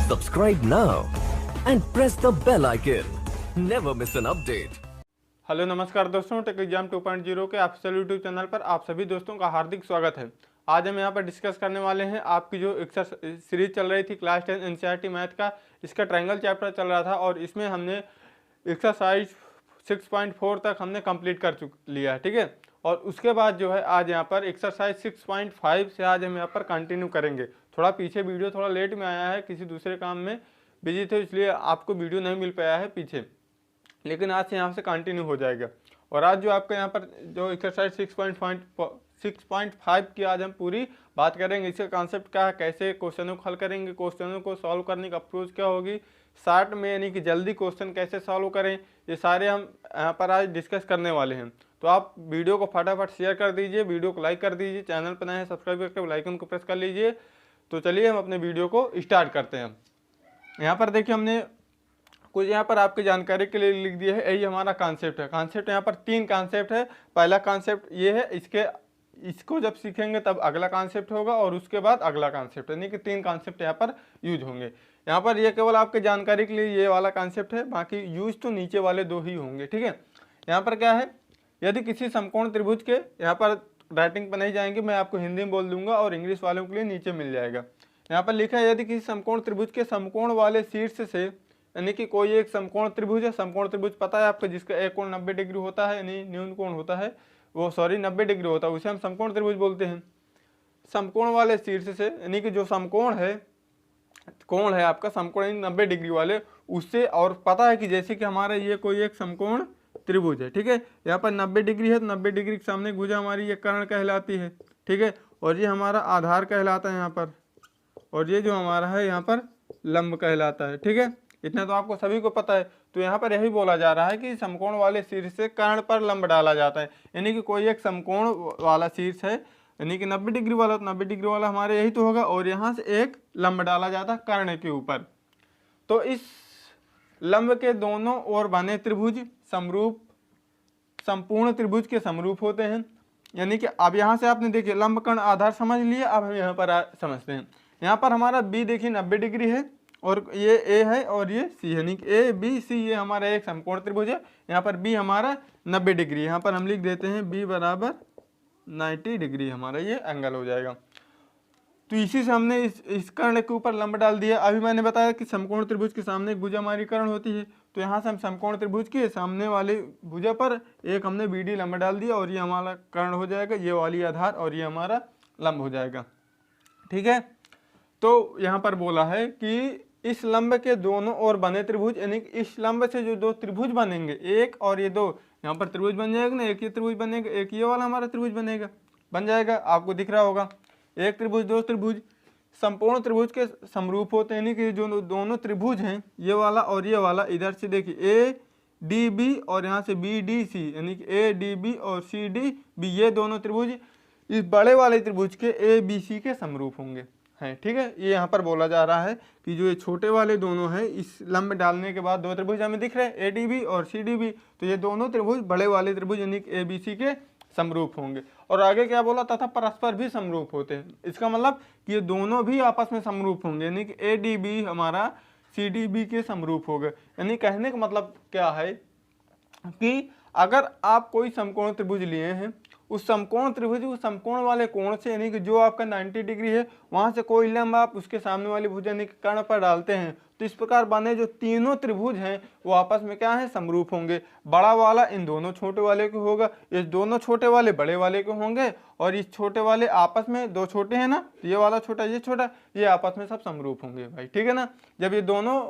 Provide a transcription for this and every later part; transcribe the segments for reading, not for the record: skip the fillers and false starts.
Subscribe now and press the bell icon. Never miss an update. Hello नमस्कार दोस्तों, take exam 2.0 के official YouTube channel पर आप सभी दोस्तों का हार्दिक स्वागत है। आज हम यहाँ पर डिस्कस करने वाले हैं आपकी जो एक्सरसाइज सीरीज चल रही थी क्लास 10 एनसीईआरटी मैथ का, इसका ट्रायंगल चैप्टर चल रहा था और इसमें हमने एक्सरसाइज 6.4 तक हमने कंप्लीट कर लिया है, ठीक है। और उसके बाद जो है आज यहाँ पर एक्सरसाइज 6.5 से आज हम यहाँ पर कंटिन्यू करेंगे। थोड़ा पीछे वीडियो थोड़ा लेट में आया है, किसी दूसरे काम में बिजी थे इसलिए आपको वीडियो नहीं मिल पाया है पीछे, लेकिन आज से यहाँ से कंटिन्यू हो जाएगा। और आज जो आपका यहाँ पर जो एक्सरसाइज 6.5 की आज हम पूरी बात करेंगे। इसका कॉन्सेप्ट क्या है, कैसे क्वेश्चनों को हल करेंगे, क्वेश्चनों को सॉल्व करने का अप्रोच क्या होगी, शॉर्ट में यानी कि जल्दी क्वेश्चन कैसे सॉल्व करें, ये सारे हम यहाँ पर आज डिस्कस करने वाले हैं। तो आप वीडियो को फटाफट शेयर कर दीजिए, वीडियो को लाइक कर दीजिए, चैनल पर नए हैं सब्सक्राइब करके बेल आइकन को प्रेस कर लीजिए। तो चलिए हम अपने वीडियो को स्टार्ट करते हैं। यहाँ पर देखिए हमने कुछ यहाँ पर आपकी जानकारी के लिए लिख दिया है, यही हमारा कॉन्सेप्ट है। कॉन्सेप्ट यहाँ पर 3 कॉन्सेप्ट है। पहला कॉन्सेप्ट ये है, इसको जब सीखेंगे तब अगला कॉन्सेप्ट होगा और उसके बाद अगला कॉन्सेप्ट, यानी कि 3 कॉन्सेप्ट यहाँ पर यूज होंगे। यहाँ पर ये केवल आपके जानकारी के लिए ये वाला कॉन्सेप्ट है, बाकी यूज तो नीचे वाले 2 ही होंगे, ठीक है। यहाँ पर क्या है, यदि किसी समकोण त्रिभुज के, यहाँ पर राइटिंग पर नहीं जाएंगे, मैं आपको हिंदी में बोल दूंगा और इंग्लिश वालों के लिए नीचे मिल जाएगा। यहाँ पर लिखा है, यदि किसी समकोण त्रिभुज के समकोण वाले शीर्ष से, यानी कि कोई एक समकोण त्रिभुज है, समकोण त्रिभुज पता है आपको, जिसका एक कोण 90 डिग्री होता है, यानी न्यून कोण होता है वो 90 डिग्री होता है, उसे हम समकोण त्रिभुज बोलते हैं। समकोण वाले शीर्ष से, यानी कि जो समकोण है, कोण है आपका समकोण 90 डिग्री वाले, उससे, और पता है कि जैसे कि हमारा ये कोई एक समकोण त्रिभुज है, ठीक है। यहाँ पर 90 डिग्री है तो 90 डिग्री के सामने भुजा हमारी ये कर्ण कहलाती है, ठीक है। और ये हमारा आधार कहलाता है यहाँ पर, और ये जो हमारा है यहाँ पर लंब कहलाता है, ठीक है। इतना तो आपको सभी को पता है। तो यहाँ पर यही बोला जा रहा है कि समकोण वाले शीर्ष से कर्ण पर लंब डाला जाता है, यानी कि कोई एक समकोण वाला शीर्ष है, यानी कि 90 डिग्री वाला, तो 90 डिग्री वाला हमारे यही तो होगा, और यहाँ से एक लंब डाला जाता है कर्ण के ऊपर। तो इस लंब के दोनों ओर बने त्रिभुज समरूप, संपूर्ण त्रिभुज के समरूप होते हैं। यानी कि अब यहाँ से आपने देखिए लंब कर्ण आधार समझ लिए, अब हम यहाँ पर समझते हैं। यहाँ पर हमारा बी देखिए 90 डिग्री है, और ये ए है और ये सी है, यानी कि ए बी सी ये हमारा एक समकोण त्रिभुज है। यहाँ पर बी हमारा 90 डिग्री, यहाँ पर हम लिख देते हैं बी बराबर 90 डिग्री, हमारा ये एंगल हो जाएगा। तो इसी से हमने इस कर्ण के ऊपर लंब डाल दिया। अभी मैंने बताया कि समकोण त्रिभुज के सामने एक भुजा हमारी कर्ण होती है, तो यहाँ से हम समकोण त्रिभुज के सामने वाले भुजा पर एक हमने बी डी लंब डाल दिया, और ये हमारा कर्ण हो जाएगा, ये वाली आधार, और ये हमारा लंब हो जाएगा, ठीक है। तो यहाँ पर बोला है कि इस लंब के दोनों ओर बने त्रिभुज, यानी कि इस लंब से जो 2 त्रिभुज बनेंगे, एक और ये 2, यहाँ पर त्रिभुज बन जाएगा ना, एक ये त्रिभुज बनेगा, एक ये वाला हमारा त्रिभुज बनेगा, बन जाएगा, आपको दिख रहा होगा। एक त्रिभुज 2 त्रिभुज संपूर्ण त्रिभुज के समरूप होते हैं, यानी कि जो दोनों त्रिभुज हैं, ये वाला और ये वाला, इधर से देखिए ए डी बी और यहाँ से बी डी सी, यानी कि ए डी बी और सी डी बी, ये दोनों त्रिभुज इस बड़े वाले त्रिभुज के ए बी सी के समरूप होंगे, हैं, ठीक है। ये यहाँ पर बोला जा रहा है कि जो ये छोटे वाले दोनों हैं, इस लंब डालने के बाद 2 त्रिभुज हमें दिख रहे हैं, ए डी बी और सी डी बी, तो ये दोनों त्रिभुज बड़े वाले त्रिभुज यानी कि ए बी सी के समरूप होंगे। और आगे क्या बोला, तथा परस्पर भी समरूप होते हैं। इसका मतलब कि ये दोनों भी आपस में समरूप होंगे, यानी कि ए डी बी हमारा सी डी बी के समरूप होगा। यानी कहने का मतलब क्या है कि अगर आप कोई समकोण त्रिभुज लिए हैं, उस समकोण त्रिभुज उस समकोण वाले कोण से, यानी कि जो आपका 90 डिग्री है, वहां से कोई लंब आप उसके सामने वाली भुजा यानी कि कर्ण पर डालते हैं, तो इस प्रकार बने जो तीनों त्रिभुज हैं वो आपस में क्या है, समरूप होंगे। बड़ा वाला इन दोनों छोटे वाले को होगा, ये दोनों छोटे वाले बड़े वाले को होंगे, और इस छोटे वाले आपस में 2 छोटे हैं ना, ये वाला छोटा ये छोटा, ये आपस में सब समरूप होंगे भाई, ठीक है ना। जब ये दोनों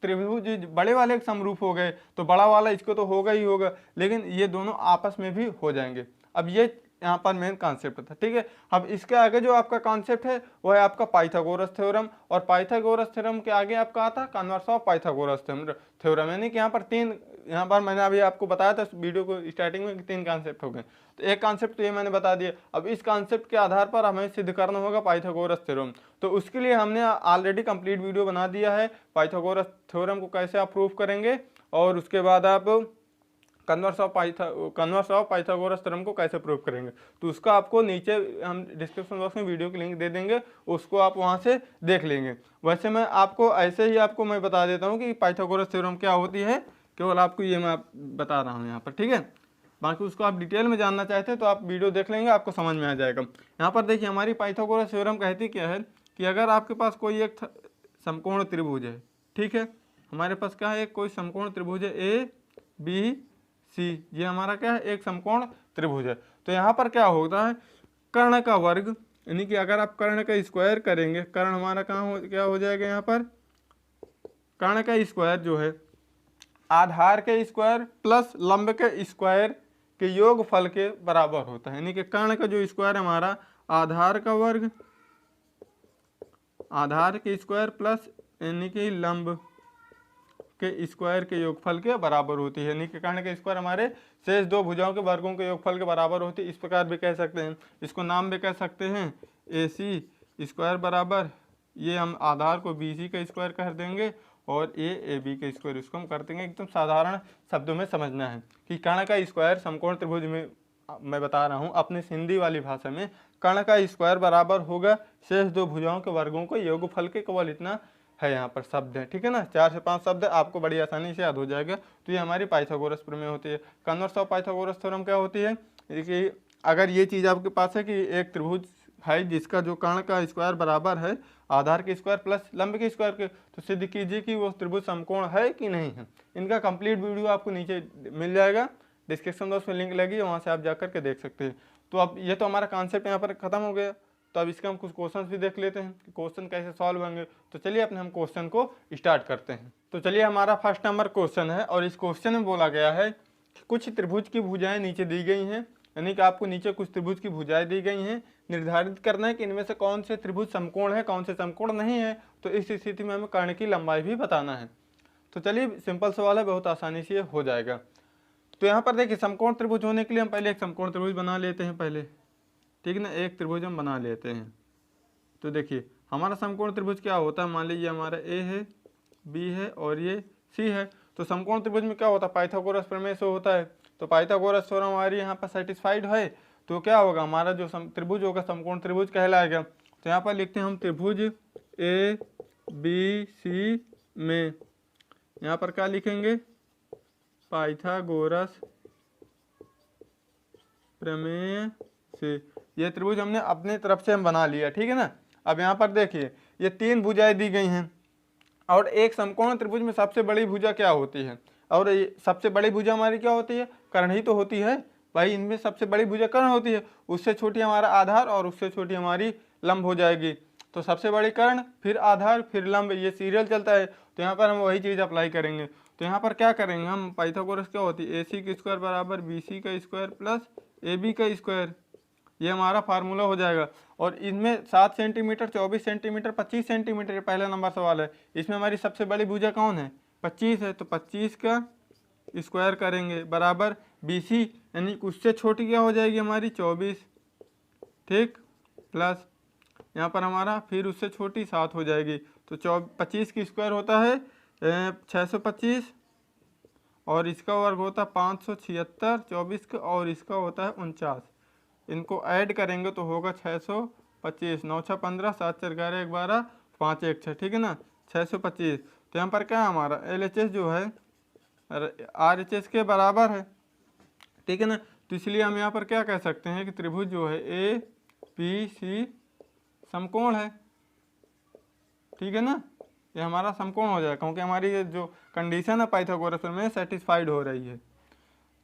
त्रिभुज बड़े वाले समरूप हो गए तो बड़ा वाला इसको तो होगा ही होगा, लेकिन ये दोनों आपस में भी हो जाएंगे। अब ये यहाँ पर मेन कॉन्सेप्ट था, ठीक है। अब इसके आगे जो आपका कॉन्सेप्ट है वो है आपका पाइथागोरस थ्योरम, और पाइथागोरस थ्योरम के आगे आपका आता है कन्वर्स ऑफ पाइथागोरस थ्योरम, यानी कि यहाँ पर 3, यहाँ पर मैंने अभी आपको बताया था वीडियो को स्टार्टिंग में 3 कॉन्सेप्ट हो गए। तो एक कॉन्सेप्ट तो ये मैंने बता दिया, अब इस कॉन्सेप्ट के आधार पर हमें सिद्ध करना होगा पाइथागोरस थ्योरम। तो उसके लिए हमने ऑलरेडी कंप्लीट वीडियो बना दिया है, पाइथागोरस थ्योरम को कैसे आप प्रूफ करेंगे, और उसके बाद आप कन्वर्स ऑफ पाइथागोरस थ्योरम को कैसे प्रूव करेंगे, तो उसका आपको नीचे हम डिस्क्रिप्शन बॉक्स में वीडियो की लिंक दे देंगे, उसको आप वहाँ से देख लेंगे। वैसे मैं आपको ऐसे ही आपको मैं बता देता हूँ कि पाइथागोरस थ्योरम क्या होती है, केवल आपको ये मैं बता रहा हूँ यहाँ पर, ठीक है। बाकी उसको आप डिटेल में जानना चाहते हैं तो आप वीडियो देख लेंगे, आपको समझ में आ जाएगा। यहाँ पर देखिए हमारी पाइथागोरस थ्योरम कहती क्या है कि अगर आपके पास कोई एक समकोण त्रिभुज है, ठीक है, हमारे पास क्या है, एक कोई समकोण त्रिभुज है ए बी सी, ये हमारा क्या है, एक समकोण त्रिभुज है। तो यहाँ पर क्या होता है, कर्ण का वर्ग, यानी कि अगर आप कर्ण का स्क्वायर करेंगे, कर्ण हमारा क्या हो जाएगा, यहाँ पर कर्ण का स्क्वायर जो है आधार के स्क्वायर प्लस लंब के स्क्वायर के योगफल के बराबर होता है। यानी कि कर्ण का जो स्क्वायर है हमारा आधार का वर्ग, आधार के स्क्वायर प्लस यानी कि लंब के स्क्वायर के योगफल के बराबर होती है। यानी कि कर्ण के स्क्वायर हमारे शेष दो भुजाओं के वर्गों के योगफल के बराबर होती है। इस प्रकार भी कह सकते हैं, इसको नाम भी कह सकते हैं AC स्क्वायर बराबर, ये हम आधार को BC का स्क्वायर कर देंगे और AB का स्क्वायर, इसको हम कर देंगे। एकदम साधारण शब्दों में समझना है कि कर्ण का स्क्वायर समकोण त्रिभुज में मैं बता रहा हूँ अपनी हिंदी वाली भाषा में, कर्ण का स्क्वायर बराबर होगा शेष दो भुजाओं के वर्गों को योगफल के, केवल इतना है यहाँ पर शब्द है, ठीक है ना। 4 से 5 शब्द आपको बड़ी आसानी से याद हो जाएगा। तो ये हमारी पाइथागोरस प्रमेय होती है। कन्वर्स ऑफ पाइथागोरस थ्योरम क्या होती है कि अगर ये चीज़ आपके पास है कि एक त्रिभुज है जिसका जो कर्ण का स्क्वायर बराबर है आधार के स्क्वायर प्लस लंब के स्क्वायर के, तो सिद्ध कीजिए कि वो त्रिभुज समकोण है कि नहीं है। इनका कंप्लीट वीडियो आपको नीचे मिल जाएगा, डिस्क्रिप्शन बॉक्स में लिंक लगी, वहाँ से आप जाकर के देख सकते हैं। तो अब ये तो हमारा कॉन्सेप्ट यहाँ पर खत्म हो गया। तो अब इसके हम कुछ क्वेश्चन भी देख लेते हैं कि क्वेश्चन कैसे सॉल्व होंगे। तो चलिए अपने हम क्वेश्चन को स्टार्ट करते हैं। तो चलिए हमारा फर्स्ट नंबर क्वेश्चन है और इस क्वेश्चन में बोला गया है कि कुछ त्रिभुज की भुजाएं नीचे दी गई हैं, यानी कि आपको नीचे कुछ त्रिभुज की भुजाएं दी गई हैं, निर्धारित करना है कि इनमें से कौन से त्रिभुज समकोण है कौन से समकोण नहीं है। तो इस स्थिति में हमें कर्ण की लंबाई भी बताना है। तो चलिए सिंपल सवाल है, बहुत आसानी से हो जाएगा। तो यहाँ पर देखिए समकोण त्रिभुज होने के लिए हम पहले एक समकोण त्रिभुज बना लेते हैं पहले, ठीक है ना, एक त्रिभुज हम बना लेते हैं। तो देखिए हमारा समकोण त्रिभुज क्या होता है, मान लीजिए हमारा A है, B है और ये C है। तो समकोण त्रिभुज में क्या होता है, पाइथागोरस प्रमेय से होता है। तो पाइथागोरस थ्योरम हमारी यहाँ पर सेटिस्फाइड है, तो क्या होगा, हमारा जो त्रिभुज होगा समकोण त्रिभुज कहलाएगा। तो यहाँ पर लिखते हैं हम त्रिभुज ABC में, यहाँ पर क्या लिखेंगे, पाइथागोरस प्रमेय से ये त्रिभुज हमने अपने तरफ से हम बना लिया, ठीक है ना। अब यहाँ पर देखिए ये 3 भुजाएं दी गई हैं और एक समकोण त्रिभुज में सबसे बड़ी भुजा क्या होती है, और ये सबसे बड़ी भुजा हमारी क्या होती है, कर्ण ही तो होती है भाई। इनमें सबसे बड़ी भुजा कर्ण होती है, उससे छोटी हमारा आधार और उससे छोटी हमारी लंब हो जाएगी। तो सबसे बड़ी कर्ण फिर आधार फिर लंब, ये सीरियल चलता है। तो यहाँ पर हम वही चीज़ अप्लाई करेंगे। तो यहाँ पर क्या करेंगे हम, पाइथागोरस क्या होती है, AC का स्क्वायर बराबर BC का स्क्वायर प्लस AB का स्क्वायर, ये हमारा फार्मूला हो जाएगा। और इनमें 7 सेंटीमीटर 24 सेंटीमीटर 25 सेंटीमीटर पहला नंबर सवाल है। इसमें हमारी सबसे बड़ी भुजा कौन है, 25 है। तो 25 का स्क्वायर करेंगे बराबर BC, यानी उससे छोटी क्या हो जाएगी हमारी 24, ठीक, प्लस यहाँ पर हमारा फिर उससे छोटी 7 हो जाएगी। तो 25 की स्क्वायर होता है 625 और इसका वर्ग होता है 576 24 का, और इसका होता है 49। इनको ऐड करेंगे तो होगा 625, 9 6 15 7 4 11 1 12 5 1 6, ठीक है ना, 625। तो यहाँ पर क्या है हमारा LHS जो है RHS के बराबर है, ठीक है ना। तो इसलिए हम यहाँ पर क्या कह सकते हैं कि त्रिभुज जो है ABC समकोण है, ठीक है ना, ये हमारा समकोण हो जाएगा क्योंकि हमारी ये जो कंडीशन है पाइथागोरस में सेटिस्फाइड हो रही है।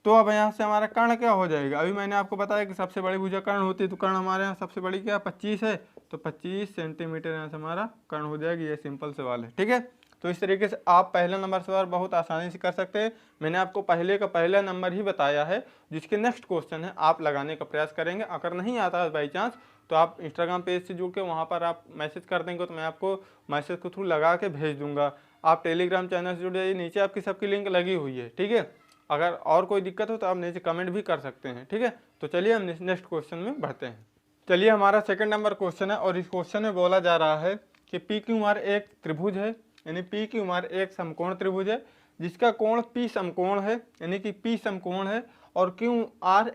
तो अब यहाँ से हमारा कर्ण क्या हो जाएगा, अभी मैंने आपको बताया कि सबसे बड़ी भुजा कर्ण होती है। तो कर्ण हमारे यहाँ सबसे बड़ी क्या 25 है, तो 25 सेंटीमीटर यहाँ से हमारा कर्ण हो जाएगी। ये सिंपल सवाल है, ठीक है। तो इस तरीके से आप पहला नंबर सवाल बहुत आसानी से कर सकते हैं। मैंने आपको पहले का पहला नंबर ही बताया है, जिसके नेक्स्ट क्वेश्चन है आप लगाने का प्रयास करेंगे। अगर नहीं आता है बाई चांस तो आप इंस्टाग्राम पेज से जुड़ के वहाँ पर आप मैसेज कर देंगे तो मैं आपको मैसेज के थ्रू लगा के भेज दूंगा। आप टेलीग्राम चैनल से जुड़ जाइए, नीचे आपकी सबकी लिंक लगी हुई है, ठीक है। अगर और कोई दिक्कत हो तो आप नीचे कमेंट भी कर सकते हैं, ठीक है। तो चलिए हम नेक्स्ट क्वेश्चन में बढ़ते हैं। चलिए हमारा सेकंड नंबर क्वेश्चन है और इस क्वेश्चन में बोला जा रहा है कि PQR एक त्रिभुज है, यानी PQR एक समकोण त्रिभुज है जिसका कोण P समकोण है, यानी कि P समकोण है और क्यू आर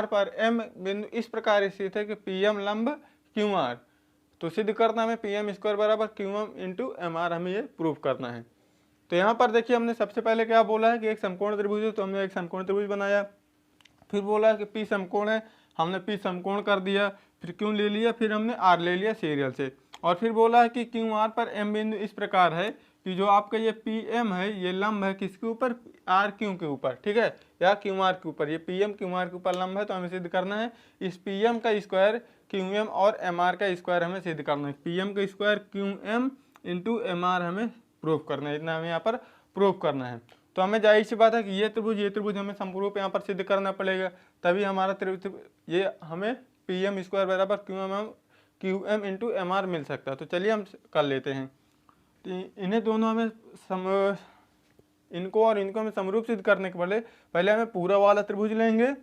पर M बिंदु इस प्रकार स्थित है कि PM लंब QR। तो सिद्ध करना हमें PM स्क्वायर बराबर QM इंटू MR, हमें ये प्रूव करना है। तो यहाँ पर देखिए हमने सबसे पहले क्या बोला है कि एक समकोण त्रिभुज है, तो हमने एक समकोण त्रिभुज बनाया। फिर बोला है कि P समकोण है, हमने P समकोण कर दिया। फिर Q ले लिया, फिर हमने R ले लिया सीरियल से। और फिर बोला है कि QR पर M बिंदु इस प्रकार है कि जो आपका ये PM है ये लंब है किसके ऊपर, RQ के ऊपर, ठीक है, या QR के ऊपर। ये PM QR के ऊपर लंब है, तो हमें सिद्ध करना है इस PM का स्क्वायर QM और MR का स्क्वायर हमें सिद्ध करना है। PM का स्क्वायर QM इंटू MR हमें प्रूव करना है, इतना हमें यहाँ पर प्रूव करना है। तो हमें जाहिर सी बात है कि ये त्रिभुज हमें समरूप यहाँ पर सिद्ध करना पड़ेगा, तभी हमारा त्रिभुज ये हमें PM स्क्वायर बराबर QM इंटू MR मिल सकता है। तो चलिए हम कर लेते हैं। तो इन्हें दोनों हमें इनको और इनको हमें समरूप सिद्ध करने के पहले हमें पूरा वाला त्रिभुज लेंगे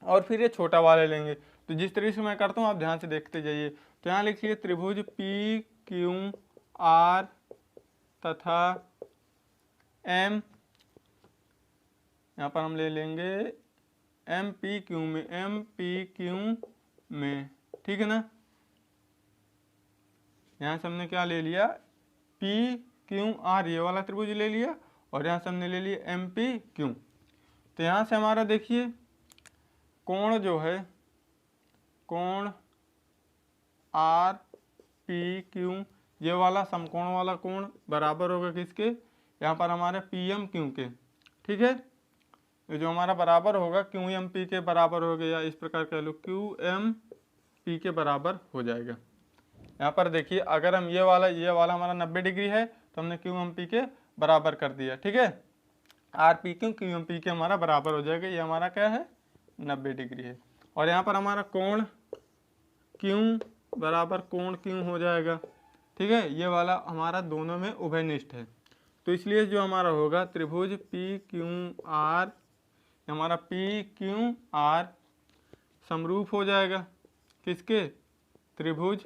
और फिर ये छोटा वाला लेंगे। तो जिस तरीके से मैं करता हूँ आप ध्यान से देखते जाइए। तो यहाँ लिखिए त्रिभुज PQR तथा M, यहाँ पर हम ले लेंगे MPQ में, ठीक है ना। यहाँ से हमने क्या ले लिया, PQR ये वाला त्रिभुज ले लिया और यहाँ से हमने ले लिया MPQ। तो यहाँ से हमारा देखिए कोण जो है, कोण RPQ ये वाला समकोण वाला कोण बराबर होगा किसके, यहाँ पर हमारे PMQ के, ठीक है। ये जो हमारा बराबर होगा QMP के बराबर हो गया, इस प्रकार कह लो QMP के बराबर हो जाएगा। यहाँ पर देखिए अगर हम ये वाला हमारा 90 डिग्री है तो हमने QMP के बराबर कर दिया, ठीक है। RPQ QMP के हमारा बराबर हो जाएगा, ये हमारा क्या है 90 डिग्री है। और यहाँ पर हमारा कोण Q बराबर कोण Q हो जाएगा, ठीक है। ये वाला हमारा दोनों में उभयनिष्ठ है, तो इसलिए जो हमारा होगा त्रिभुज PQR, हमारा PQR समरूप हो जाएगा किसके, त्रिभुज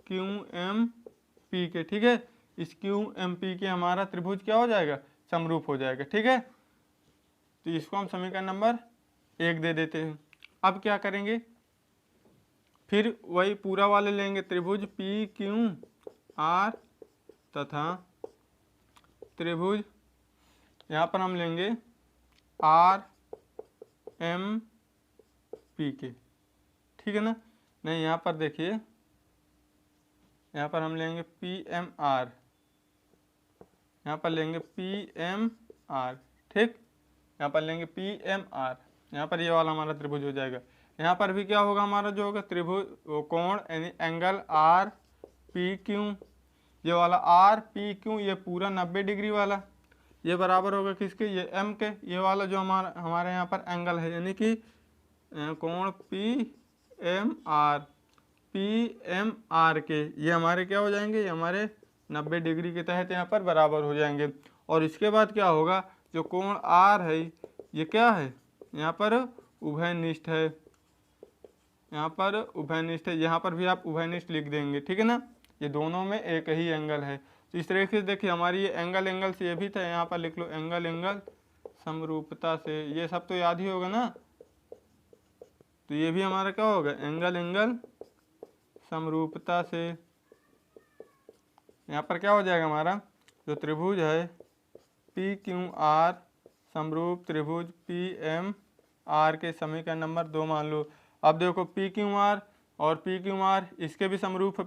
QMP के, ठीक है। इस QMP के हमारा त्रिभुज क्या हो जाएगा, समरूप हो जाएगा, ठीक है। तो इसको हम समीकरण नंबर 1 दे देते हैं। अब क्या करेंगे, फिर वही पूरा वाले लेंगे, त्रिभुज PQR तथा त्रिभुज यहाँ पर हम लेंगे RMP के, ठीक है ना। नहीं यहाँ पर देखिए, यहाँ पर हम लेंगे PMR, यहाँ पर लेंगे PMR, ठीक, यहाँ पर लेंगे PMR। यहाँ पर ये वाला हमारा त्रिभुज हो जाएगा। यहाँ पर भी क्या होगा हमारा जो होगा त्रिभुज कोण यानी एंगल RPQ, ये वाला RPQ ये पूरा 90 डिग्री वाला ये बराबर होगा किसके, ये M के। ये वाला जो हमारे यहाँ पर एंगल है यानी कि कोण PMR के, ये हमारे क्या हो जाएंगे, ये हमारे 90 डिग्री के तहत यहाँ पर बराबर हो जाएंगे। और इसके बाद क्या होगा, जो कोण R है ये क्या है, यहाँ पर उभयनिष्ठ है, यहाँ पर उभयनिष्ठ है। यहाँ पर भी आप उभयनिष्ठ लिख देंगे, ठीक है ना। ये दोनों में एक ही एंगल है। तो इस तरीके से देखिए हमारी ये एंगल से ये भी था, यहाँ पर लिख लो एंगल समरूपता से, ये सब तो याद ही होगा ना। तो ये भी हमारा क्या होगा, एंगल समरूपता से। यहाँ पर क्या हो जाएगा हमारा जो त्रिभुज है PQR समरूप त्रिभुज PMR के समीकरण नंबर 2 मान लो। अब देखो PQR और PQR इसके भी समरूप है,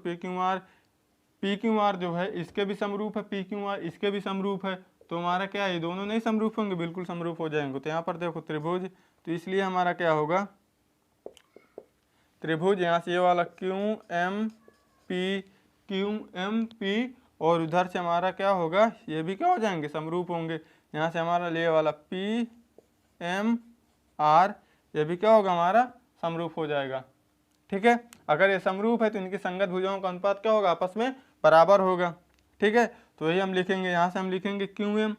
PQR जो है इसके भी समरूप है, PQR इसके भी समरूप है। तो हमारा क्या है, ये दोनों नहीं समरूप होंगे, बिल्कुल समरूप हो जाएंगे। तो यहाँ पर देखो त्रिभुज, तो इसलिए हमारा क्या होगा त्रिभुज यहाँ से ये वाला QMP और उधर से हमारा क्या होगा, ये भी क्या हो जाएंगे, समरूप होंगे। यहाँ से हमारा ये वाला PMR ये भी क्या होगा, हमारा समरूप हो जाएगा, ठीक है। अगर ये समरूप है तो इनकी संगत भुजाओं का अनुपात क्या होगा, आपस में बराबर होगा, ठीक है। तो यही हम लिखेंगे, यहाँ से हम लिखेंगे QM,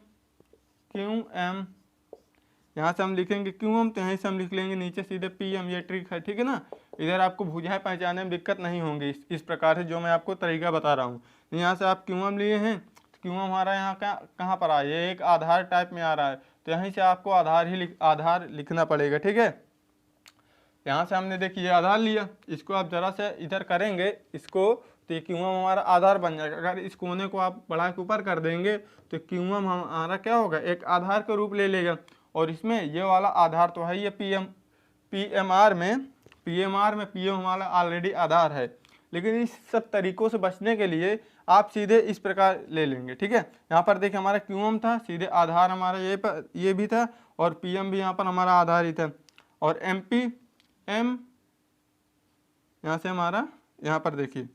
यहाँ से हम लिखेंगे QM, तो यहीं से हम लिख लेंगे नीचे सीधे PM, ये ट्रिक है, ठीक है ना। इधर आपको भुजाएं पहचानने में दिक्कत नहीं होंगी इस प्रकार से जो मैं आपको तरीका बता रहा हूँ। यहाँ से आप QM लिए हैं, क्यों हमारा यहाँ कहाँ पर आया, ये एक आधार टाइप में आ रहा है, तो यहीं से आपको आधार लिखना पड़ेगा। ठीक है, यहाँ से हमने देखिए आधार लिया, इसको आप जरा से इधर करेंगे इसको, तो ये क्यूएम हमारा आधार बन जाएगा। अगर इस कोने को आप बढ़ा के ऊपर कर देंगे तो क्यूएम हमारा क्या होगा, एक आधार का रूप ले लेगा। और इसमें ये वाला आधार तो है ये पीएमआर में पीएम हमारा ऑलरेडी आधार है, लेकिन इस सब तरीकों से बचने के लिए आप सीधे इस प्रकार ले लेंगे। ठीक है, यहाँ पर देखिए हमारा क्यूएम था, सीधे आधार हमारा ये भी था, और पीएम भी यहाँ पर हमारा आधार ही था, और एम यहाँ से हमारा, यहाँ पर देखिए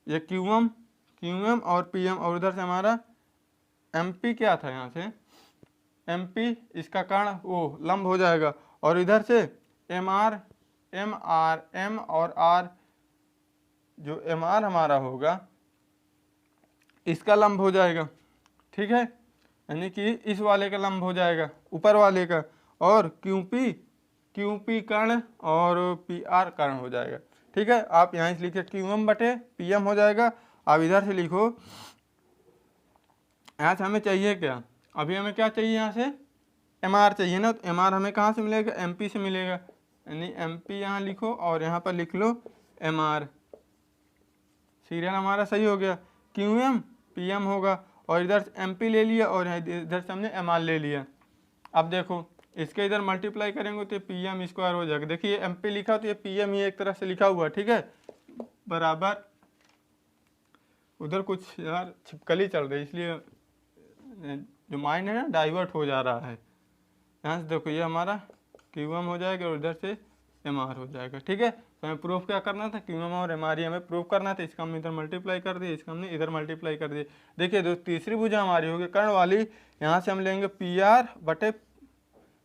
ये क्यूएम और पीएम, और उधर से हमारा एमपी क्या था, यहाँ से एमपी, इसका कर्ण वो लंब हो जाएगा, और इधर से एम और आर, जो एम आर हमारा होगा इसका लंब हो जाएगा। ठीक है, यानी कि इस वाले का लंब हो जाएगा, ऊपर वाले का, और क्यूपी कर्ण और पी आर कर्ण हो जाएगा। ठीक है, आप यहाँ से लिखिए क्यूएम बटे पीएम हो जाएगा। आप इधर से लिखो, यहाँ से हमें चाहिए क्या, अभी हमें क्या चाहिए, यहाँ से एम आर चाहिए ना, तो एम आर हमें कहाँ से मिलेगा, एमपी से मिलेगा, यानी एमपी यहाँ लिखो और यहाँ पर लिख लो एम आर, सीरियल हमारा सही हो गया। क्यूएम पीएम होगा, और इधर से एमपी ले लिया और इधर से हमने एम आर ले लिया। अब देखो इसके इधर मल्टीप्लाई करेंगे तो पीएम स्क्वायर हो जाएगा। देखिए एमपी लिखा तो ये पीएम ही एक तरह से लिखा हुआ है। ठीक है, बराबर, उधर कुछ यार छिपकली चल रही है, इसलिए जो माइंड है ना डाइवर्ट हो जा रहा है। यहाँ से देखो ये हमारा क्यूएम हो जाएगा और इधर से एम आर हो जाएगा। ठीक है, तो हमें प्रूफ क्या करना था, क्यूएम और एम आर ही हमें प्रूफ करना था, इसका हमने इधर मल्टीप्लाई कर दिया, इसका हमने इधर मल्टीप्लाई कर दिया। देखिए जो तीसरी भुजा हमारी होगी कर्ण वाली, यहाँ से हम लेंगे पी आर बटे,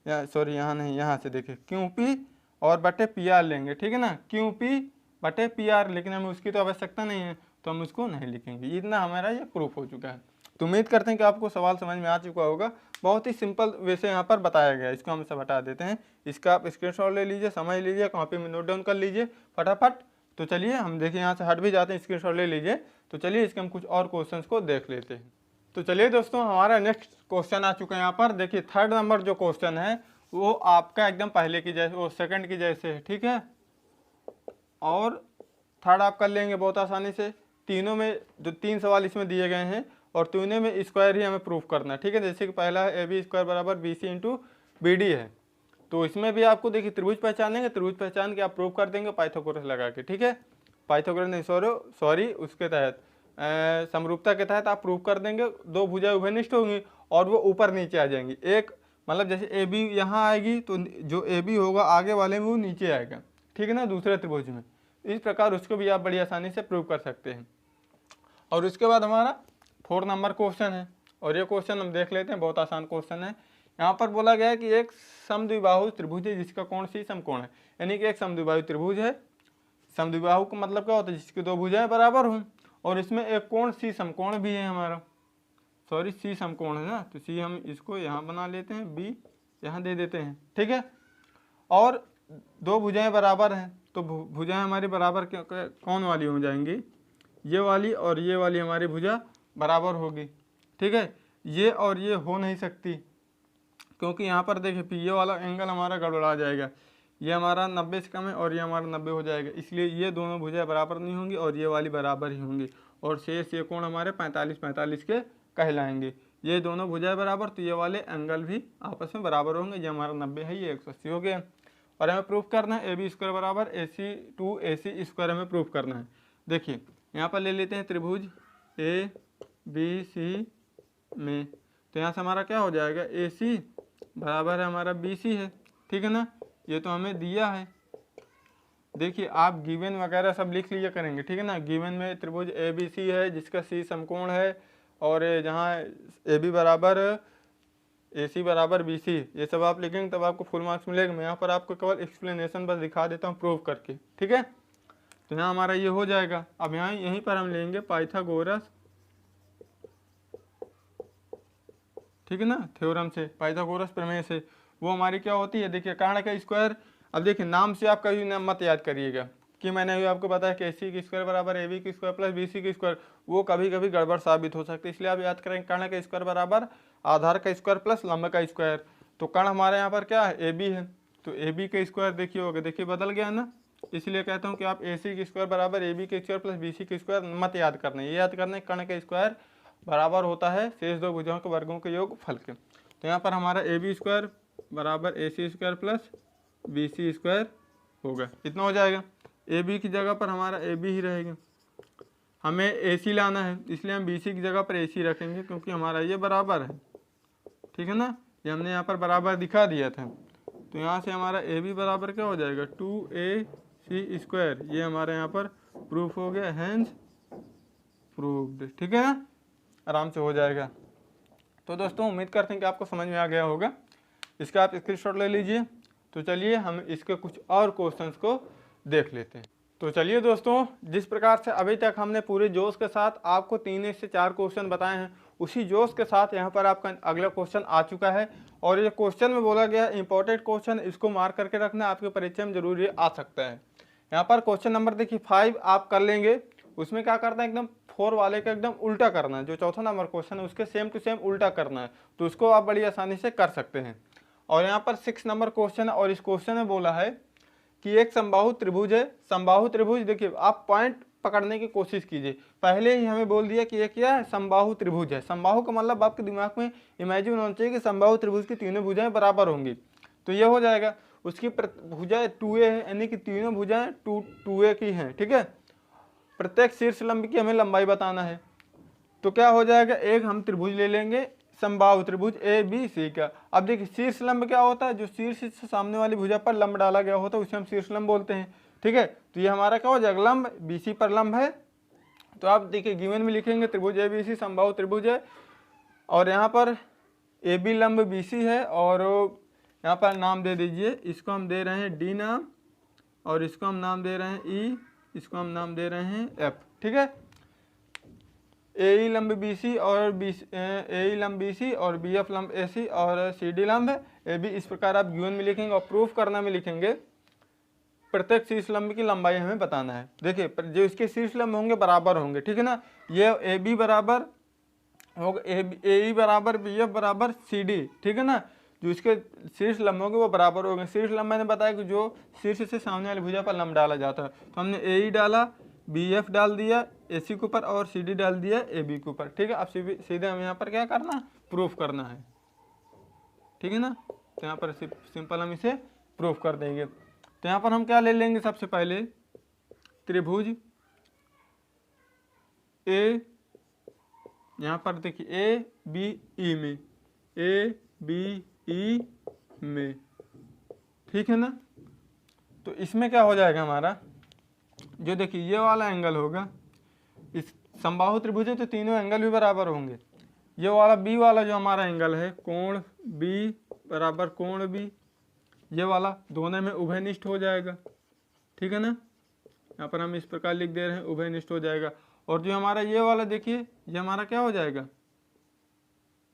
सॉरी यहाँ नहीं, यहाँ से देखिए क्यू पी और बटे पी आर लेंगे। ठीक है ना, क्यू पी बटे पी आर, लेकिन हमें उसकी तो आवश्यकता नहीं है तो हम उसको नहीं लिखेंगे। इतना हमारा ये प्रूफ हो चुका है। तो उम्मीद करते हैं कि आपको सवाल समझ में आ चुका होगा। बहुत ही सिंपल वे से यहाँ पर बताया गया है, इसको हम सब हटा देते हैं। इसका आप स्क्रीनशॉट ले लीजिए, समझ लीजिए, कॉपी में नोट डाउन कर लीजिए फटाफट। तो चलिए हम देखिए यहाँ से हट भी जाते हैं, स्क्रीनशॉट ले लीजिए। तो चलिए इसके हम कुछ और क्वेश्चंस को देख लेते हैं। तो चलिए दोस्तों हमारा नेक्स्ट क्वेश्चन आ चुका है यहाँ पर। देखिए थर्ड नंबर जो क्वेश्चन है वो आपका एकदम पहले की जैसे, वो सेकंड की जैसे है। ठीक है, और थर्ड आप कर लेंगे बहुत आसानी से। तीनों में जो तीन सवाल इसमें दिए गए हैं और तीनों में स्क्वायर ही हमें प्रूफ करना है। ठीक है, जैसे कि पहला है ए बी स्क्वायर बराबर B C into B D है, तो इसमें भी आपको देखिए त्रिभुज पहचानेंगे, त्रिभुज पहचान के आप प्रूफ कर देंगे पाइथागोरस लगा के। ठीक है, पाइथागोरस नहीं सॉरी उसके तहत समरूपता के तहत आप प्रूफ कर देंगे। दो भुजाएं उभयनिष्ठ होंगी और वो ऊपर नीचे आ जाएंगी। एक मतलब जैसे ए बी यहाँ आएगी तो जो ए बी होगा आगे वाले में वो नीचे आएगा। ठीक है ना, दूसरे त्रिभुज में। इस प्रकार उसको भी आप बड़ी आसानी से प्रूव कर सकते हैं। और उसके बाद हमारा 4 नंबर क्वेश्चन है, और ये क्वेश्चन हम देख लेते हैं, बहुत आसान क्वेश्चन है। यहाँ पर बोला गया है कि एक समद्विबाहु त्रिभुज है जिसका कोण सी समकोण है, यानी कि एक समद्विबाहु त्रिभुज है। समद्विबाहु का मतलब क्या होता है, जिसकी दो भुजाएं बराबर हों, और इसमें एक कोण सी समकोण भी है हमारा, सॉरी सी समकोण है ना, तो सी हम इसको यहाँ बना लेते हैं, बी यहाँ दे देते हैं। ठीक है, और दो भुजाएं बराबर हैं, तो भुजाएं हमारी बराबर कौन वाली हो जाएंगी, ये वाली और ये वाली हमारी भुजा बराबर होगी। ठीक है, ये और ये हो नहीं सकती, क्योंकि यहाँ पर देखिए ये वाला एंगल हमारा गड़बड़ा जाएगा। ये हमारा 90 से कम है और ये हमारा 90 हो जाएगा, इसलिए ये दोनों भुजाएं बराबर नहीं होंगी और ये वाली बराबर ही होंगी। और शेष ये कोण हमारे 45-45 के कहलाएंगे। ये दोनों भुजाएं बराबर, तो ये वाले एंगल भी आपस में बराबर होंगे। ये हमारा 90 है, ये 180 हो गया। और हमें प्रूफ करना है ए बी स्क्वायर बराबर AC टू AC स्क्वायर हमें प्रूफ करना है। देखिए यहाँ पर ले लेते हैं त्रिभुज ए बी सी में, तो यहाँ से हमारा क्या हो जाएगा, AC बराबर है हमारा BC है। ठीक है ना, ये तो हमें दिया है। देखिए आप गिवन वगैरह सब लिख लिया करेंगे। ठीक है ना, गिवन में त्रिभुज ABC है जिसका C समकोण है, और जहाँ AB बराबर AC बराबर BC, ये सब आप लिखेंगे तब आपको फुल मार्क्स मिलेगा। मैं यहाँ पर आपको केवल एक्सप्लेनेशन बस दिखा देता हूँ प्रूफ करके। ठीक है, तो यहाँ हमारा ये हो जाएगा। अब यहाँ यहीं पर हम लेंगे पाइथागोरस, ठीक है ना, थ्योरम से, पाइथागोरस प्रमेय से। वो हमारी क्या होती है, देखिए कर्ण का स्क्वायर। अब देखिए नाम से आप कभी नाम मत याद करिएगा, कि मैंने अभी आपको बताया कि AC की स्क्वायर बराबर AB की स्क्वायर प्लस BC की स्क्वायर, वो कभी कभी गड़बड़ साबित हो सकती है। इसलिए आप याद करेंगे कर्ण का स्क्वायर बराबर आधार का स्क्वायर प्लस लंब का स्क्वायर। तो कर्ण हमारे यहाँ पर क्या है, AB है, तो AB का स्क्वायर देखिए होगा, देखिए बदल गया ना। इसलिए कहता हूँ कि आप AC की स्क्वायर बराबर AB के स्क्वायर प्लस BC की स्क्वायर मत याद करना, ये याद करना है कर्ण का स्क्वायर बराबर होता है शेष दो भुजाओं के वर्गों के योग फल के। तो यहाँ पर हमारा AB स्क्वायर बराबर AC square plus BC square होगा, इतना हो जाएगा। AB की जगह पर हमारा AB ही रहेगा, हमें AC लाना है इसलिए हम BC की जगह पर AC रखेंगे क्योंकि हमारा ये बराबर है, ठीक है ना, ये हमने यहाँ पर बराबर दिखा दिया था। तो यहाँ से हमारा AB बराबर क्या हो जाएगा 2AC स्क्वायर, ये हमारे यहाँ पर प्रूफ हो गया, हैंस प्रूव्ड, ठीक है ना, आराम से हो जाएगा। तो दोस्तों उम्मीद करते हैं कि आपको समझ में आ गया होगा, इसका आप स्क्रीनशॉट ले लीजिए। तो चलिए हम इसके कुछ और क्वेश्चंस को देख लेते हैं। तो चलिए दोस्तों, जिस प्रकार से अभी तक हमने पूरे जोश के साथ आपको 3 से 4 क्वेश्चन बताए हैं, उसी जोश के साथ यहाँ पर आपका अगला क्वेश्चन आ चुका है। और ये क्वेश्चन में बोला गया इंपॉर्टेंट क्वेश्चन, इसको मार्क करके रखना, आपके परीक्षा में जरूर आ सकता है। यहाँ पर क्वेश्चन नंबर देखिए 5 आप कर लेंगे, उसमें क्या करना है एकदम 4 वाले का एकदम उल्टा करना है, जो चौथा नंबर क्वेश्चन है उसके सेम टू सेम उल्टा करना है, तो उसको आप बड़ी आसानी से कर सकते हैं। और यहाँ पर 6 नंबर क्वेश्चन है और इस क्वेश्चन में बोला है कि एक समबाहु त्रिभुज है। समबाहु त्रिभुज देखिए आप पॉइंट पकड़ने की कोशिश कीजिए, पहले ही हमें बोल दिया कि ये क्या है, समबाहु त्रिभुज है। समबाहु का मतलब आपके दिमाग में इमेजिन होना चाहिए कि समबाहु त्रिभुज की तीनों भुजाएं बराबर होंगी, तो ये हो जाएगा। उसकी भुजाएं 2a है, यानी कि तीनों भुजाएं 2a की हैं, ठीक है। प्रत्येक शीर्ष लंब की हमें लंबाई बताना है, तो क्या हो जाएगा, एक हम त्रिभुज ले लेंगे समबाहु त्रिभुज ABC का। अब देखिए शीर्ष लंब क्या होता है, जो शीर्ष से सामने वाली भुजा पर लंब डाला गया होता है उसे हम शीर्ष लंब बोलते हैं, ठीक है। तो ये हमारा क्या हो जाएगा, लंब BC पर लंब है। तो आप देखिए गिवन में लिखेंगे त्रिभुज ABC समबाहु त्रिभुज है, और यहाँ पर AB लंब BC है, और यहाँ पर नाम दे दीजिए, इसको हम दे रहे हैं D नाम, और इसको हम नाम दे रहे हैं E, इसको हम नाम दे रहे हैं F, ठीक है। AE लंब BC और AE लंब BC और BF लंब AC और CD लंब AB, इस प्रकार आप गिवन में लिखेंगे। और प्रूफ करना में लिखेंगे प्रत्येक शीर्ष लंब की लंबाई हमें बताना है। देखिए जो इसके शीर्ष लंब होंगे बराबर होंगे, ठीक है ना। ये AB बराबर होगा AE बराबर BF बराबर CD, ठीक है ना। जो इसके शीर्ष लंब होंगे वो बराबर होंगे। शीर्ष लंब मैंने बताया कि जो शीर्ष से सामने वाली भुजा पर लंब डाला जाता है, तो हमने AE डाला, BF डाल दिया AC के ऊपर, और CD डाल दिया AB के ऊपर, ठीक है। अब सीधे हमें यहाँ पर क्या करना है, प्रूफ करना है, ठीक है ना। तो यहाँ पर सिंपल हम इसे प्रूफ कर देंगे। तो यहाँ पर हम क्या ले लेंगे, सबसे पहले त्रिभुज A, यहाँ पर देखिए ABE में, ABE में, ठीक है ना। तो इसमें क्या हो जाएगा हमारा, जो देखिए ये वाला एंगल होगा, इस समबाहु त्रिभुज है तो तीनों एंगल भी बराबर होंगे। ये वाला B वाला जो हमारा एंगल है, कोण B बराबर कोण B, ये वाला दोनों में उभयनिष्ठ हो जाएगा, ठीक है ना। यहाँ पर हम इस प्रकार लिख दे रहे हैं, उभयनिष्ठ हो जाएगा। और जो हमारा ये वाला देखिए, ये हमारा क्या हो जाएगा,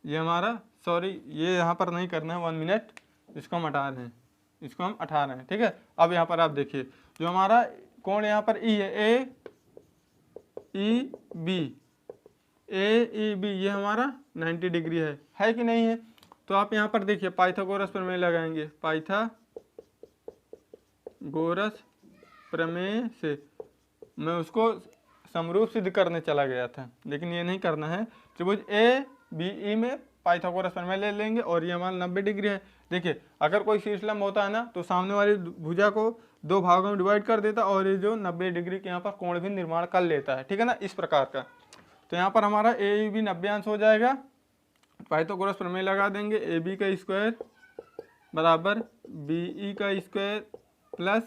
ये हमारा ये यहाँ पर नहीं करना है, 1 मिनट, इसको हम हटा रहे हैं, इसको हम हटा रहे हैं, ठीक है। अब यहाँ पर आप देखिए जो हमारा कोण यहाँ पर E है, AEB, ये हमारा 90 डिग्री है कि नहीं है। तो आप यहाँ पर देखिए पाइथागोरस प्रमेय लगाएंगे, पाइथागोरस प्रमेय से मैं उसको समरूप सिद्ध करने चला गया था, लेकिन ये नहीं करना है। त्रिभुज ABE में पाइथागोरस प्रमेय ले लेंगे, और ये हमारा 90 डिग्री है। देखिए अगर कोई शीर्ष लंब होता है ना, तो सामने वाली भुजा को 2 भागों में डिवाइड कर देता, और ये जो 90 डिग्री के यहाँ पर कोण भी निर्माण कर लेता है, ठीक है ना, इस प्रकार का। तो यहाँ पर हमारा AEB 90 अंश हो जाएगा, पाइथागोरस प्रमेय लगा देंगे, AB का स्क्वायर बराबर BE का स्क्वायर प्लस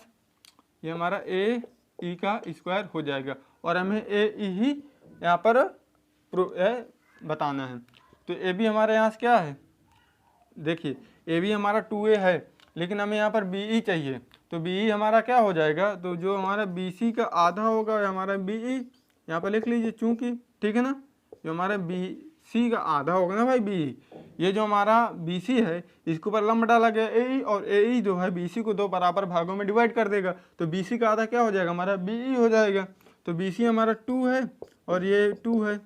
ये हमारा AE का स्क्वायर हो जाएगा, और हमें AE ही यहाँ पर बताना है। तो AB हमारे यहाँ से क्या है, देखिए AB हमारा 2A है, लेकिन हमें यहाँ पर BE चाहिए, तो BE हमारा क्या हो जाएगा, तो जो हमारा BC का आधा होगा हमारा BE, यहाँ पर लिख लीजिए चूंकि, ठीक है ना। जो हमारा सी का आधा होगा ना भाई बी। ये जो हमारा बी सी है इसके ऊपर लंब डाला गया ए ई, और ए ई जो है बी सी को 2 बराबर भागों में डिवाइड कर देगा, तो बी सी का आधा क्या हो जाएगा हमारा बी ई हो जाएगा। तो बी सी हमारा 2 है और ये 2 है,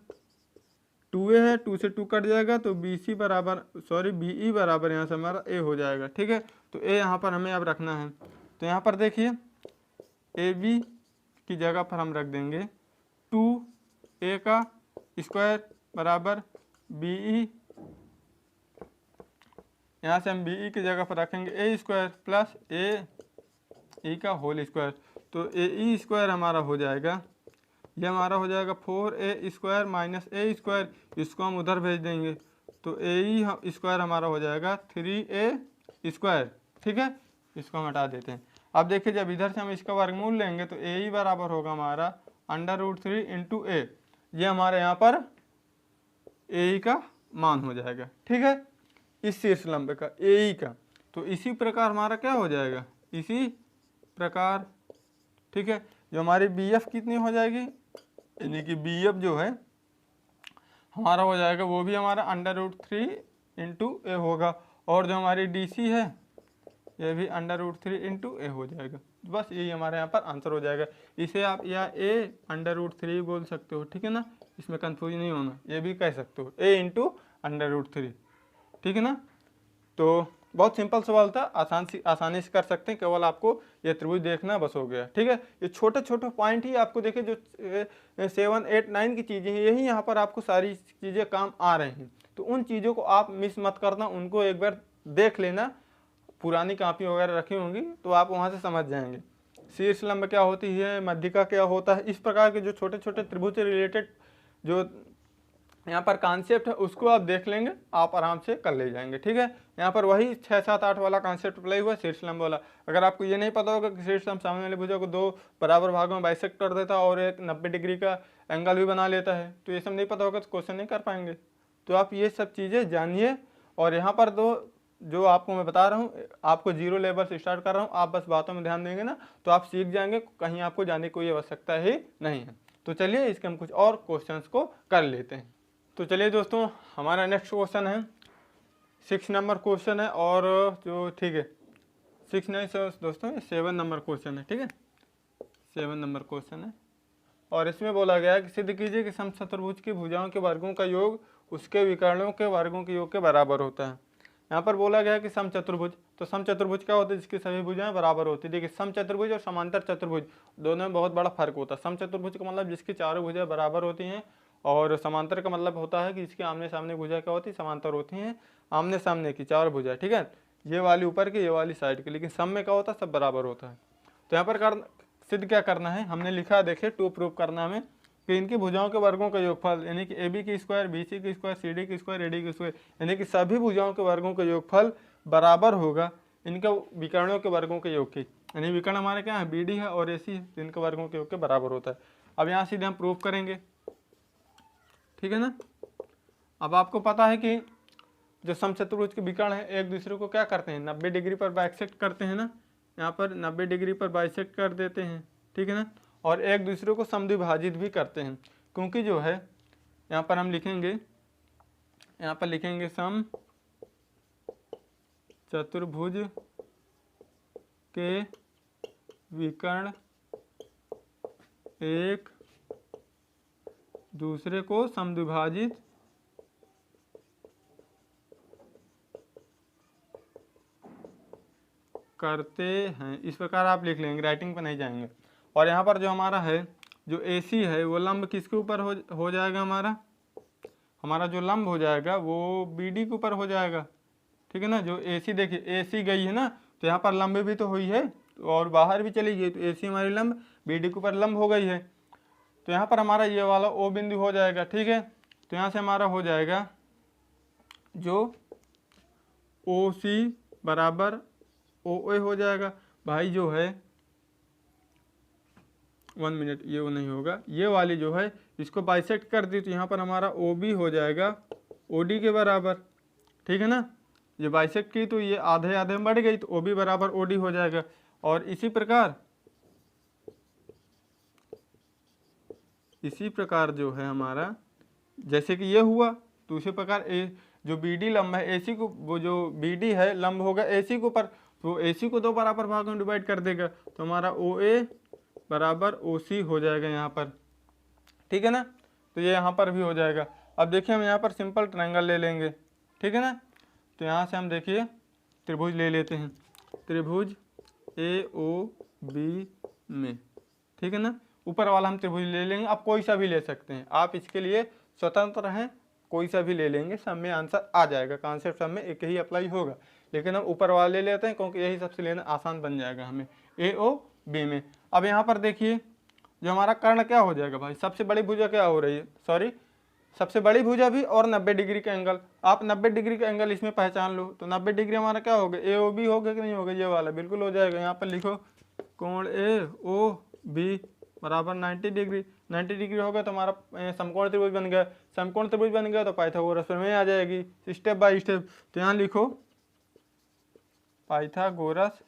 2a है, 2 से 2 कट जाएगा, तो बी सी बराबर सॉरी बी ई बराबर यहाँ से हमारा ए हो जाएगा। ठीक है, तो ए यहाँ पर हमें अब रखना है। तो यहाँ पर देखिए ए बी की जगह पर हम रख देंगे 2a का स्क्वायर बराबर बी ई, यहाँ से हम बी ई की जगह पर रखेंगे ए स्क्वायर प्लस ए ई का होल स्क्वायर। तो ए ई स्क्वायर हमारा हो जाएगा, ये हमारा हो जाएगा 4a स्क्वायर माइनस ए स्क्वायर, इसको हम उधर भेज देंगे, तो ए ई स्क्वायर हमारा हो जाएगा 3a स्क्वायर। ठीक है, इसको हम हटा देते हैं। अब देखिए जब इधर से हम इसका वर्गमूल लेंगे तो ए ई बराबर होगा हमारा √3 इंटू ए, ये हमारे यहाँ पर ए ई का मान हो जाएगा। ठीक है, इस शीर्ष लंब का ए ई का। तो इसी प्रकार हमारा क्या हो जाएगा, इसी प्रकार। ठीक है, जो हमारी बी एफ कितनी हो जाएगी, यानी कि बी एफ जो है हमारा हो जाएगा वो भी हमारा √3 इंटू ए होगा, और जो हमारी डी सी है ये भी √3 इंटू ए हो जाएगा। बस यही हमारे यहाँ पर आंसर हो जाएगा। इसे आप या ए √3 बोल सकते हो, ठीक है ना, इसमें कंफ्यूज नहीं होना, ये भी कह सकते हो ए इंटू √3। ठीक है ना, तो बहुत सिंपल सवाल था, आसानी से कर सकते हैं, केवल आपको ये त्रिभुज देखना बस हो गया। ठीक है, ये छोटे छोटे पॉइंट ही आपको देखे जो 7, 8, 9 की चीज़ें हैं, यही यहाँ पर आपको सारी चीज़ें काम आ रही हैं। तो उन चीज़ों को आप मिस मत करना, उनको एक बार देख लेना, पुरानी कापी वगैरह रखी होंगी तो आप वहाँ से समझ जाएंगे। शीर्ष लंब क्या होती है, मध्यिका क्या होता है, इस प्रकार के जो छोटे छोटे त्रिभुज से रिलेटेड जो यहाँ पर कॉन्सेप्ट है उसको आप देख लेंगे, आप आराम से कर ले जाएंगे। ठीक है, यहाँ पर वही 6, 7, 8 वाला कॉन्सेप्ट अप्लाई हुआ शीर्ष लंब वाला। अगर आपको ये नहीं पता होगा कि शीर्ष लंब सामने वाली भुजा को 2 बराबर भागों में बाइसेक्ट कर देता है और एक 90 डिग्री का एंगल भी बना लेता है, तो ये सब नहीं पता होगा तो क्वेश्चन नहीं कर पाएंगे। तो आप ये सब चीज़ें जानिए, और यहाँ पर जो आपको मैं बता रहा हूँ, आपको 0 लेवल से स्टार्ट कर रहा हूँ, आप बस बातों में ध्यान देंगे ना तो आप सीख जाएंगे, कहीं आपको जाने की कोई आवश्यकता ही नहीं है। तो चलिए इसके हम कुछ और क्वेश्चंस को कर लेते हैं। तो चलिए दोस्तों, हमारा नेक्स्ट क्वेश्चन है 6 नंबर क्वेश्चन है, और जो ठीक है 6 नहीं दोस्तों 7 नंबर क्वेश्चन है। ठीक है, 7 नंबर क्वेश्चन है, और इसमें बोला गया है कि सिद्ध कीजिए कि समचतुर्भुज की भुजाओं के वर्गों का योग उसके विकर्णों के वर्गों के योग के बराबर होता है। यहाँ पर बोला गया कि समचतुर्भुज, तो समचतुर्भुज क्या होता है, जिसकी सभी भुजाएं बराबर होती है। देखिए समचतुर्भुज और समांतर चतुर्भुज दोनों में बहुत बड़ा फर्क होता है। समचतुर्भुज का मतलब जिसकी चारों भुजाएं बराबर होती हैं, और समांतर का मतलब होता है कि इसके आमने सामने भुजा क्या होती है, समांतर होती हैं, आमने सामने की 4 भुजा। ठीक है, ये वाली ऊपर की, ये वाली साइड की, लेकिन सब में क्या होता है, सब बराबर होता है। तो यहाँ पर सिद्ध क्या करना है, हमने लिखा देखिए टू प्रूव करना हमें कि इनकी भुजाओं के वर्गों का योगफल, यानी कि ए बी की स्क्वायर, बी सी की स्क्वायर, सी डी की स्क्वायर, ए डी की स्क्वायर, यानी कि सभी भुजाओं के वर्गों का योगफल बराबर होगा इनका विकर्णों के वर्गों के योग की। यानी विकर्ण हमारे क्या है, बी डी है और ए सी है, इनके वर्गों के योग के बराबर होता है। अब यहाँ सीधे हम प्रूव करेंगे, ठीक है ना। अब आपको पता है कि जो समचतुर्भुज के विकर्ण है एक दूसरे को क्या करते हैं, 90 डिग्री पर बाइसेक्ट करते हैं ना, यहाँ पर 90 डिग्री पर बाइसेक्ट कर देते हैं, ठीक है ना, और एक दूसरे को समद्विभाजित भी करते हैं। क्योंकि जो है यहाँ पर हम लिखेंगे, यहाँ पर लिखेंगे सम चतुर्भुज के विकर्ण एक दूसरे को समद्विभाजित करते हैं। इस प्रकार आप लिख लेंगे, राइटिंग पर नहीं जाएंगे। और यहाँ पर जो हमारा है जो AC है वो लंब किसके ऊपर हो जाएगा, हमारा जो लंब हो जाएगा वो BD के ऊपर हो जाएगा, ठीक है ना। जो AC देखिए AC गई है ना, तो यहाँ पर लंब भी तो हुई है और बाहर भी चली गई, तो AC हमारी लंब BD के ऊपर लंब हो गई है। तो यहाँ पर हमारा ये वाला O बिंदु हो जाएगा, ठीक है। तो यहाँ से हमारा हो जाएगा जो OC बराबर OA हो जाएगा। भाई जो है 1 मिनट, ये वो नहीं होगा, ये वाली जो है इसको बाइसेक्ट कर दी, तो यहाँ पर हमारा OB हो जाएगा OD के बराबर, ठीक है ना। ये बाइसेक्ट की तो ये आधे आधे में बढ़ गई, तो OB बराबर OD हो जाएगा। और इसी प्रकार जो है हमारा, जैसे कि ये हुआ तो उसी प्रकार ए जो बी डी लंब है AC को, वो जो बी डी है लंब होगा AC को पर, तो AC को 2 बराबर भागों में डिवाइड कर देगा, तो हमारा OA बराबर OC हो जाएगा यहाँ पर, ठीक है ना। तो ये यहाँ पर भी हो जाएगा। अब देखिए हम यहाँ पर सिंपल ट्रायंगल ले लेंगे, ठीक है ना। तो यहाँ से हम देखिए त्रिभुज ले लेते हैं, त्रिभुज AOB में, ठीक है ना। ऊपर वाला हम त्रिभुज ले लेंगे, आप कोई सा भी ले सकते हैं, आप इसके लिए स्वतंत्र हैं, कोई सा भी ले लेंगे, सब में आंसर आ जाएगा, कॉन्सेप्ट सब में एक ही अप्लाई होगा। लेकिन हम ऊपर वाला ले लेते हैं क्योंकि यही सबसे लेना आसान बन जाएगा हमें AOB में। अब यहाँ पर देखिए जो हमारा कर्ण क्या हो जाएगा भाई, सबसे बड़ी भुजा क्या हो रही है, सॉरी सबसे बड़ी भुजा भी और 90 डिग्री का एंगल, आप 90 डिग्री का एंगल इसमें पहचान लो, तो 90 डिग्री हमारा क्या होगा, AOB होगा कि नहीं होगा, ये वाला बिल्कुल हो जाएगा। यहाँ पर लिखो कोण AOB बराबर 90 डिग्री, 90 डिग्री होगा तो हमारा समकोण त्रिभुज बन गया, समकोण त्रिभुज बन गया तो पाइथागोरस प्रमेय आ जाएगी स्टेप बाय स्टेप। तो यहाँ लिखो पाइथागोरस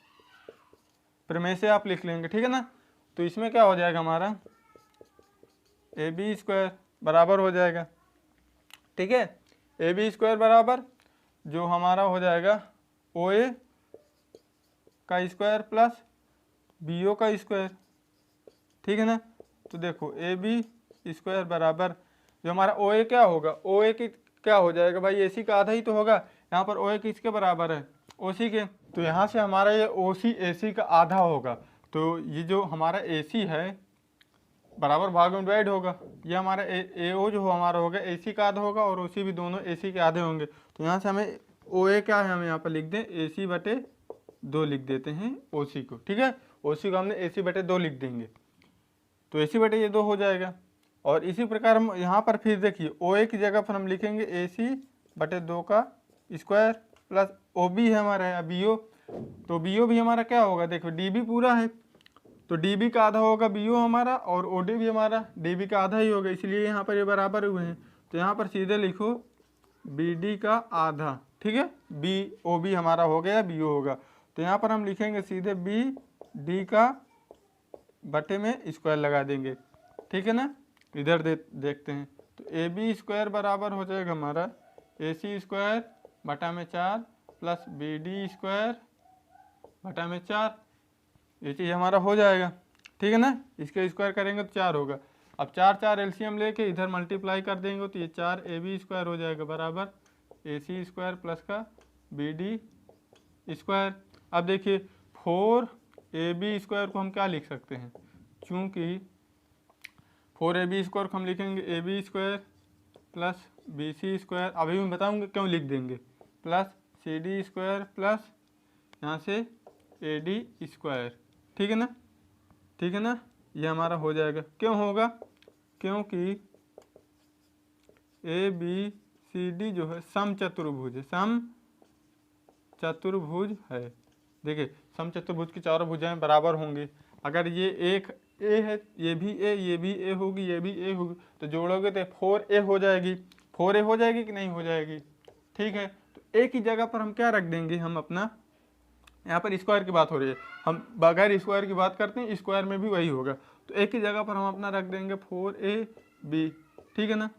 प्रमेय से आप लिख लेंगे, ठीक है ना। तो इसमें क्या हो जाएगा हमारा AB² बराबर हो जाएगा, ठीक है। AB² बराबर जो हमारा हो जाएगा OA का स्क्वायर प्लस BO का स्क्वायर, ठीक है ना। तो देखो AB² बराबर जो हमारा OA क्या होगा, OA की क्या हो जाएगा भाई, AC का आधा ही तो होगा, यहाँ पर OA किसके बराबर है, OC के। तो यहाँ से हमारा ये OC AC का आधा होगा, तो ये जो हमारा AC है बराबर भाग में डिवाइड होगा, ये हमारा AO जो हमारा होगा AC का आधा होगा और OC भी दोनों AC के आधे होंगे। तो यहाँ से हमें OA क्या है, हम यहाँ पर लिख दें AC/2 लिख देते हैं OC को, ठीक है। OC को हमने AC/2 लिख देंगे, तो AC/2 हो जाएगा। और इसी प्रकार हम यहाँ पर फिर देखिए OA की जगह पर हम लिखेंगे AC/2 का स्क्वायर प्लस OB है हमारा BO, तो BO भी हमारा क्या होगा, देखो DB पूरा है तो DB का आधा होगा BO हमारा, और OD भी हमारा DB का आधा ही होगा, इसलिए यहाँ पर ये बराबर हुए हैं। तो यहाँ पर सीधे लिखो BD का आधा, ठीक है, BOB हमारा हो गया, BO होगा। तो यहाँ पर हम लिखेंगे सीधे BD का बटे में स्क्वायर लगा देंगे, ठीक है ना। इधर देखते हैं, तो AB² बराबर हो जाएगा हमारा AC² बटा में 4 प्लस BD² बटा में 4, ये चीज़ हमारा हो जाएगा, ठीक है ना। इसके स्क्वायर करेंगे तो 4 होगा। अब 4 एलसीएम लेके इधर मल्टीप्लाई कर देंगे तो ये 4AB² हो जाएगा बराबर AC² प्लस का BD²। अब देखिए 4AB² को हम क्या लिख सकते हैं, चूँकि 4AB² को हम लिखेंगे AB² प्लस BC², अभी मैं बताऊँगा क्यों लिख देंगे, प्लस CD² प्लस यहाँ से AD², ठीक है ना, ठीक है ना। ये हमारा हो जाएगा, क्यों होगा, क्योंकि ABCD जो है समचतुर्भुज है, समचतुर्भुज है। देखिए समचतुर्भुज की चारों भुजाएं बराबर होंगी, अगर ये एक A है, ये भी A, ये भी A होगी, ये भी A होगी, तो जोड़ोगे तो 4A हो जाएगी, 4A हो जाएगी कि नहीं हो जाएगी, ठीक है। तो A की जगह पर हम क्या रख देंगे, हम अपना यहाँ पर स्क्वायर की बात हो रही है, हम बगैर स्क्वायर की बात करते हैं, स्क्वायर में भी वही होगा, तो A की जगह पर हम अपना रख देंगे 4AB, ठीक है ना,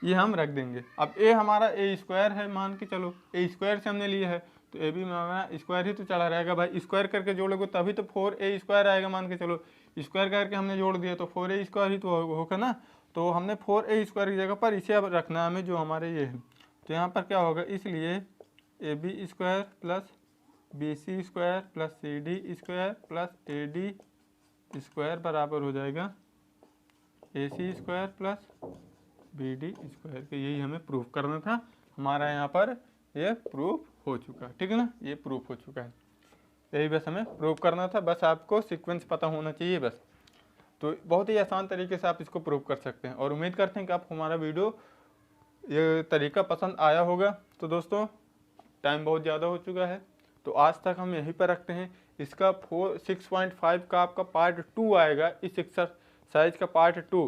ये हम रख देंगे। अब A हमारा A² है, मान के चलो A² से हमने लिया है, तो AB में हमारा स्क्वायर ही तो चला रहेगा भाई, स्क्वायर करके जोड़ोगे तभी तो 4A² आएगा, मान के चलो स्क्वायर करके हमने जोड़ दिया तो 4A² ही तो होगा ना। तो हमने 4A² की जगह पर इसे अब रखना है हमें, जो हमारे ये है। तो यहाँ पर क्या होगा, इसलिए AB² plus BC² plus CD² plus AD² बराबर हो जाएगा AC² प्लस BD²। के यही हमें प्रूफ करना था, हमारा यहाँ पर ये प्रूफ हो चुका है, ठीक है ना, ये प्रूफ हो चुका है, यही बस हमें प्रूफ करना था, बस आपको सीक्वेंस पता होना चाहिए बस। तो बहुत ही आसान तरीके से आप इसको प्रूव कर सकते हैं, और उम्मीद करते हैं कि आपको हमारा वीडियो ये तरीका पसंद आया होगा। तो दोस्तों टाइम बहुत ज़्यादा हो चुका है, तो आज तक हम यहीं पर रखते हैं। इसका 6.5 का आपका पार्ट 2 आएगा, इस एक्सरसाइज का पार्ट 2,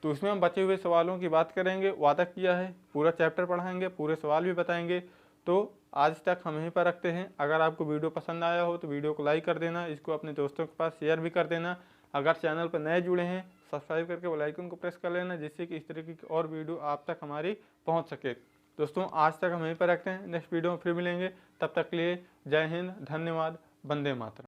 तो उसमें हम बचे हुए सवालों की बात करेंगे, वादा किया है, पूरा चैप्टर पढ़ाएंगे, पूरे सवाल भी बताएंगे। तो आज तक हम यहीं पर रखते हैं। अगर आपको वीडियो पसंद आया हो तो वीडियो को लाइक कर देना, इसको अपने दोस्तों के पास शेयर भी कर देना। अगर चैनल पर नए जुड़े हैं सब्सक्राइब करके बेल आइकन को प्रेस कर लेना, जिससे कि इस तरीके की और वीडियो आप तक हमारी पहुंच सके। दोस्तों आज तक हम यहीं पर रखते हैं, नेक्स्ट वीडियो में फिर मिलेंगे। तब तक के लिए जय हिंद, धन्यवाद, वंदे मातरम।